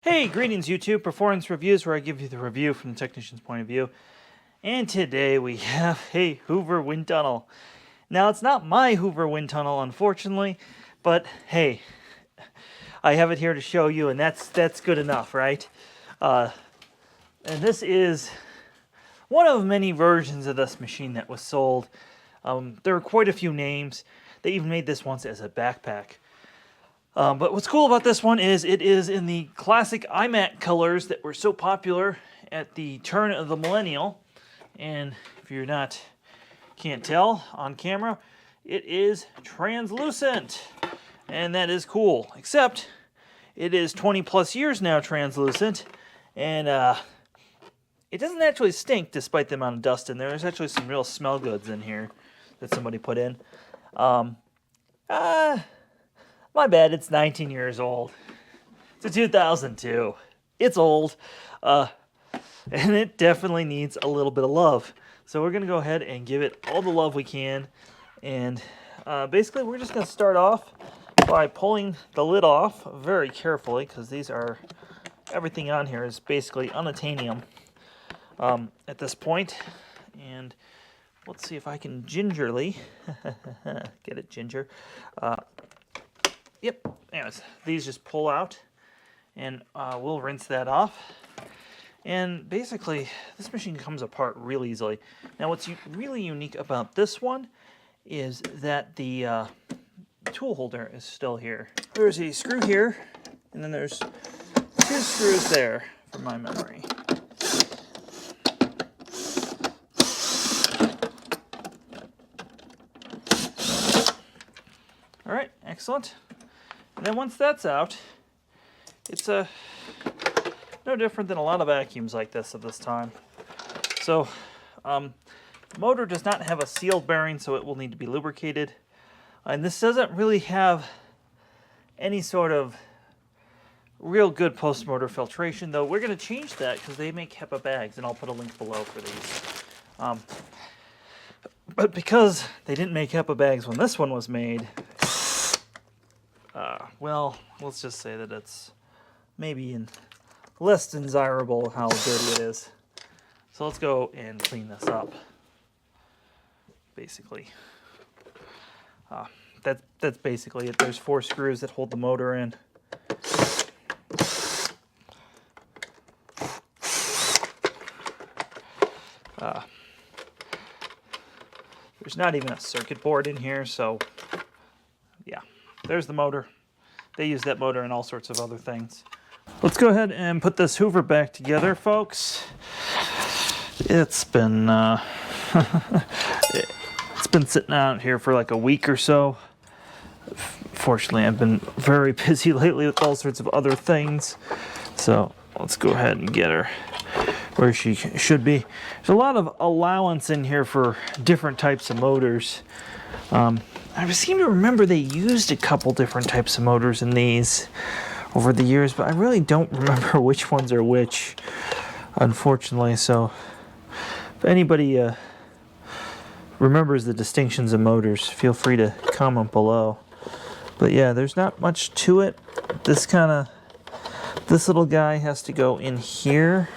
Hey, greetings YouTube, Performance Reviews, where I give you the review from the technician's point of view. And today we have a Hoover wind tunnel. Now, it's not my Hoover wind tunnel, unfortunately, but hey, I have it here to show you, and that's good enough, right? And this is one of many versions of this machine that was sold. There are quite a few names. They even made this once as a backpack. But what's cool about this one is it is in the classic iMac colors that were so popular at the turn of the millennial. And if you're can't tell on camera, it is translucent. And that is cool, except it is 20 plus years now translucent. And it doesn't actually stink despite the amount of dust in there. There's actually some real smell goods in here that somebody put in. My bad, it's 19 years old. It's a 2002. It's old. And it definitely needs a little bit of love. So we're going to go ahead and give it all the love we can. And basically, we're just going to start off by pulling the lid off very carefully, because everything on here is basically unobtainium at this point. And let's see if I can gingerly get it ginger. Yep, anyways, these just pull out, and we'll rinse that off. And basically, this machine comes apart real easily. Now, what's really unique about this one is that the tool holder is still here. There's a screw here, and then there's 2 screws there, from my memory. All right, excellent. And then once that's out, it's no different than a lot of vacuums like this at this time. So, the motor does not have a sealed bearing, so it will need to be lubricated. And this doesn't really have any sort of real good post-motor filtration, though we're going to change that because they make HEPA bags, and I'll put a link below for these. But because they didn't make HEPA bags when this one was made, well, let's just say that it's maybe less desirable how dirty it is. So let's go and clean this up. Basically, that's basically it. There's 4 screws that hold the motor in. There's not even a circuit board in here, so yeah, there's the motor. They use that motor in all sorts of other things. Let's go ahead and put this Hoover back together, folks. It's been it's been sitting out here for like a week or so. Fortunately, I've been very busy lately with all sorts of other things. So let's go ahead and get her where she should be. There's a lot of allowance in here for different types of motors. I seem to remember they used a couple different types of motors in these over the years, but I really don't remember which ones are which, unfortunately. So if anybody remembers the distinctions of motors, feel free to comment below. But yeah, there's not much to it. This little guy has to go in here.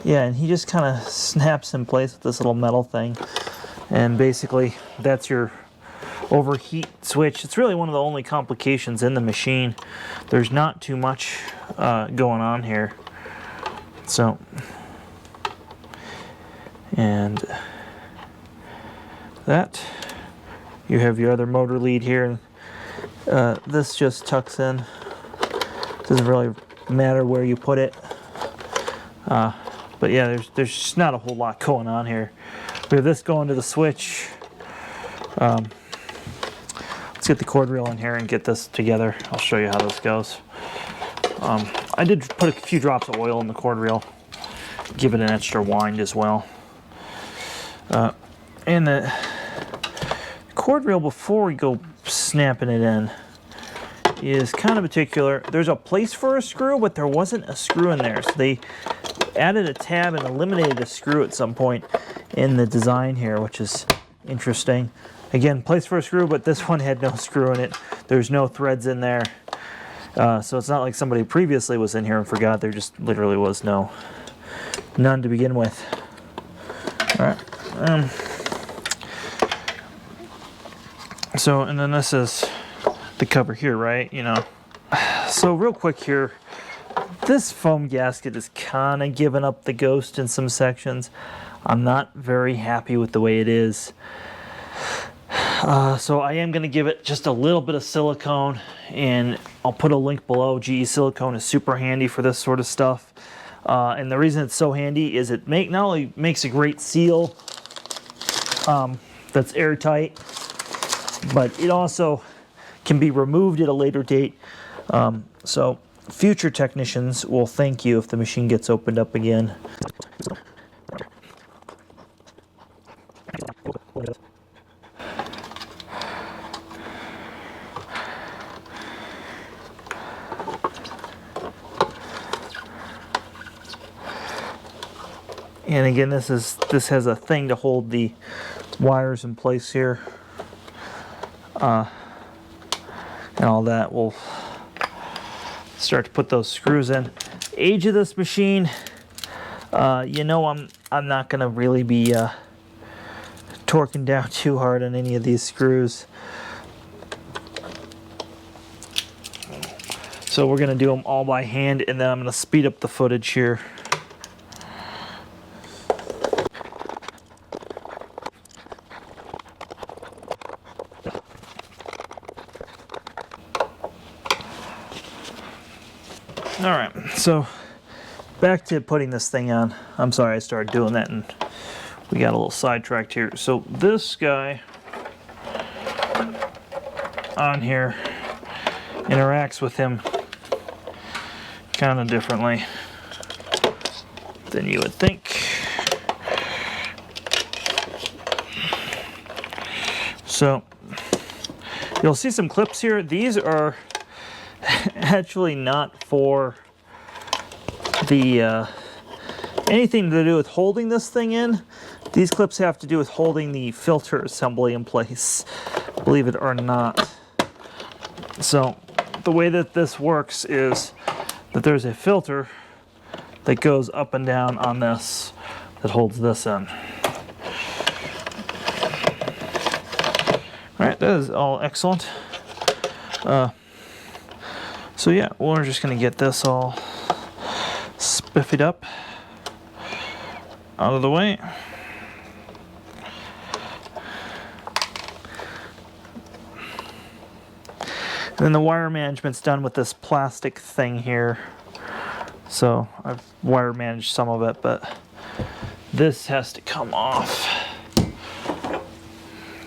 Yeah, and he just kind of snaps in place with this little metal thing. And basically, that's your overheat switch. It's really one of the only complications in the machine. There's not too much going on here. So, and that, you have your other motor lead here. This just tucks in. Doesn't really matter where you put it. But yeah, there's just not a whole lot going on here. We have this going to the switch. Let's get the cord reel in here and get this together. I'll show you how this goes. I did put a few drops of oil in the cord reel. Give it an extra wind as well. And the cord reel, before we go snapping it in, is kind of particular. There's a place for a screw, but there wasn't a screw in there. So they added a tab and eliminated a screw at some point in the design here, which is interesting. Again, place for a screw, but this one had no screw in it. There's no threads in there. So it's not like somebody previously was in here and forgot. There just literally was none to begin with. All right. So, and then this is the cover here, right? You know. So real quick here, this foam gasket is kind of giving up the ghost in some sections. I'm not very happy with the way it is. So I am going to give it just a little bit of silicone, and I'll put a link below. GE silicone is super handy for this sort of stuff. And the reason it's so handy is it not only makes a great seal that's airtight, but it also can be removed at a later date. So future technicians will thank you if the machine gets opened up again. And again, this has a thing to hold the wires in place here, and all that. We'll start to put those screws in. Age of this machine, you know, I'm not gonna really be torquing down too hard on any of these screws. So we're gonna do them all by hand, and then I'm gonna speed up the footage here. All right, so back to putting this thing on. I'm sorry I started doing that and we got a little sidetracked here. So this guy on here interacts with him kind of differently than you would think. So you'll see some clips here. These are actually not for the anything to do with holding this thing in. These clips have to do with holding the filter assembly in place, believe it or not. So the way that this works is that there's a filter that goes up and down on this that holds this in. All right, that is all excellent. So yeah, we're just gonna get this all spiffied up out of the way. And then the wire management's done with this plastic thing here. So I've wire managed some of it, but this has to come off.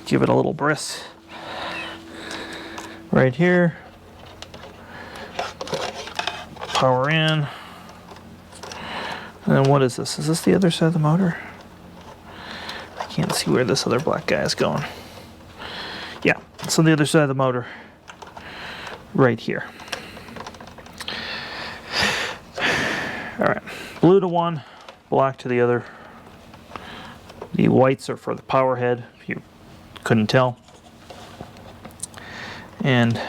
Give it a little bris right here. Power in. And then what is this? Is this the other side of the motor? I can't see where this other black guy is going. Yeah, it's on the other side of the motor. Right here. Alright, blue to one, black to the other. The whites are for the power head, if you couldn't tell. And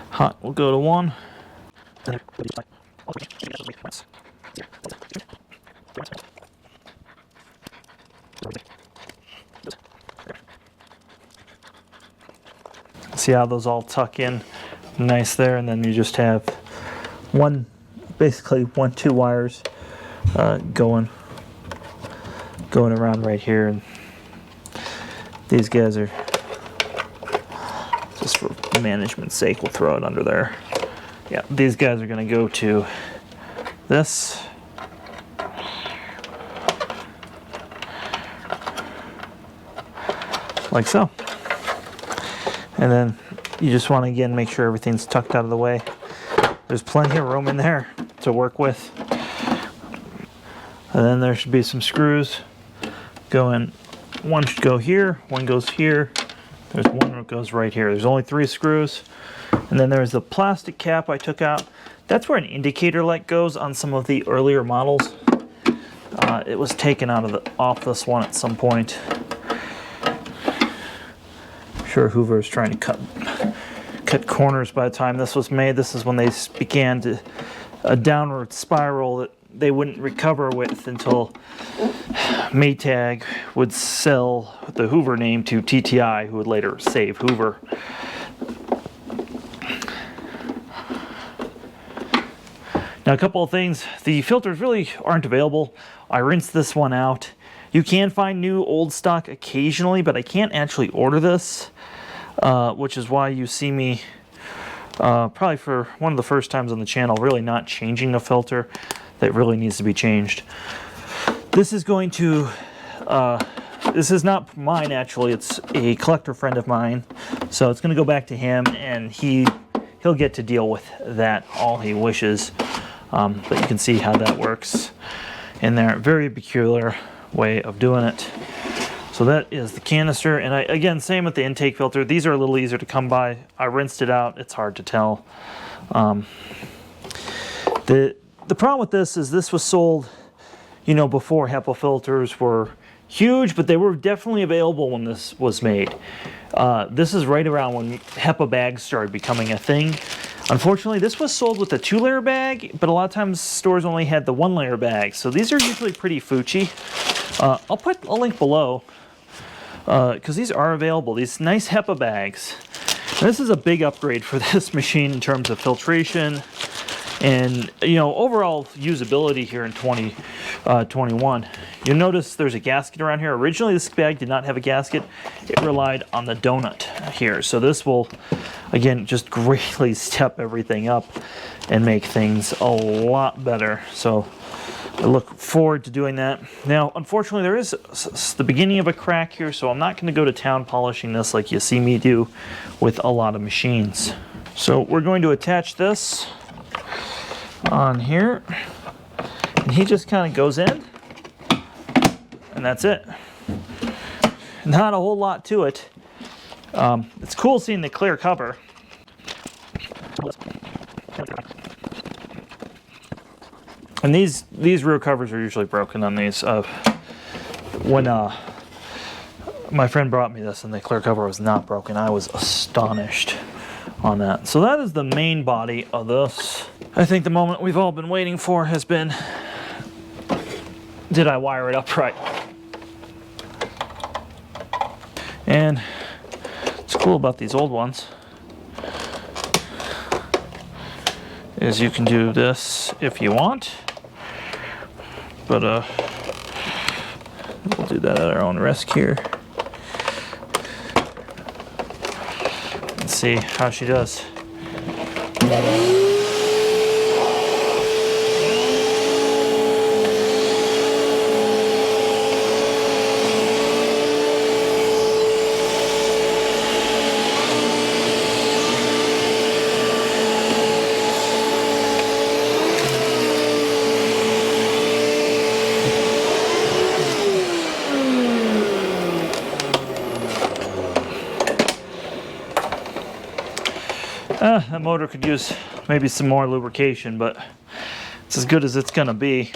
hot will go to one. See how those all tuck in nice there, and then you just have basically two wires going around right here, and these guys are just for management's sake, we'll throw it under there. Yeah, these guys are going to go to this. Like so. And then you just want to, again, make sure everything's tucked out of the way. There's plenty of room in there to work with. And then there should be some screws going. One should go here, one goes here. There's one that goes right here. There's only 3 screws. And then there's the plastic cap I took out. That's where an indicator light goes on some of the earlier models. It was taken off this one at some point. sure Hoover is trying to cut corners by the time this was made. This is when they began to a downward spiral that they wouldn't recover with until Maytag would sell the Hoover name to TTI, who would later save Hoover. Now, a couple of things. The filters really aren't available. I rinsed this one out. You can find new old stock occasionally, but I can't actually order this, which is why you see me probably for one of the first times on the channel really not changing a filter that really needs to be changed. This is going to, this is not mine actually, it's a collector friend of mine. So it's going to go back to him, and he'll get to deal with that all he wishes. But you can see how that works in there. Very peculiar way of doing it. So that is the canister, and again, same with the intake filter. These are a little easier to come by. I rinsed it out. It's hard to tell. The problem with this is this was sold, you know, before HEPA filters were huge, but they were definitely available when this was made. This is right around when HEPA bags started becoming a thing. Unfortunately, this was sold with a 2-layer bag, but a lot of times stores only had the 1-layer bag. So these are usually pretty foochy. I'll put a link below because these are available. These nice HEPA bags. And this is a big upgrade for this machine in terms of filtration and, you know, overall usability here in 2021. You'll notice there's a gasket around here. Originally, this bag did not have a gasket. It relied on the donut here. So this will, again, just greatly step everything up and make things a lot better. So I look forward to doing that. Now, unfortunately, there is the beginning of a crack here, so I'm not going to go to town polishing this like you see me do with a lot of machines. So we're going to attach this on here, and he just kind of goes in, and that's it. Not a whole lot to it. It's cool seeing the clear cover. And these rear covers are usually broken on these. When my friend brought me this and the clear cover was not broken, I was astonished on that. So that is the main body of this. I think the moment we've all been waiting for has been, did I wire it up right? And what's cool about these old ones is you can do this if you want, but we'll do that at our own risk here. Let's see how she does. That motor could use maybe some more lubrication, but it's as good as it's gonna be.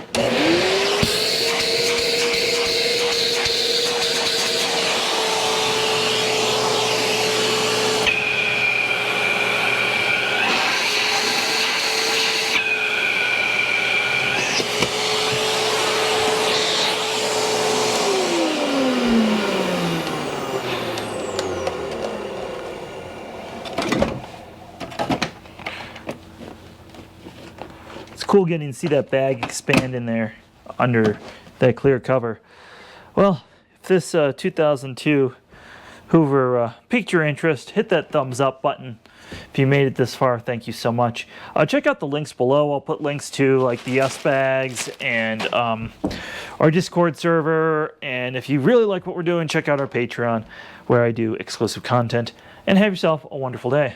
Cool getting to see that bag expand in there under that clear cover. Well, if this 2002 Hoover piqued your interest, hit that thumbs up button. If you made it this far, thank you so much. Check out the links below. I'll put links to like the S bags and our Discord server. And if you really like what we're doing, check out our Patreon where I do exclusive content. And have yourself a wonderful day.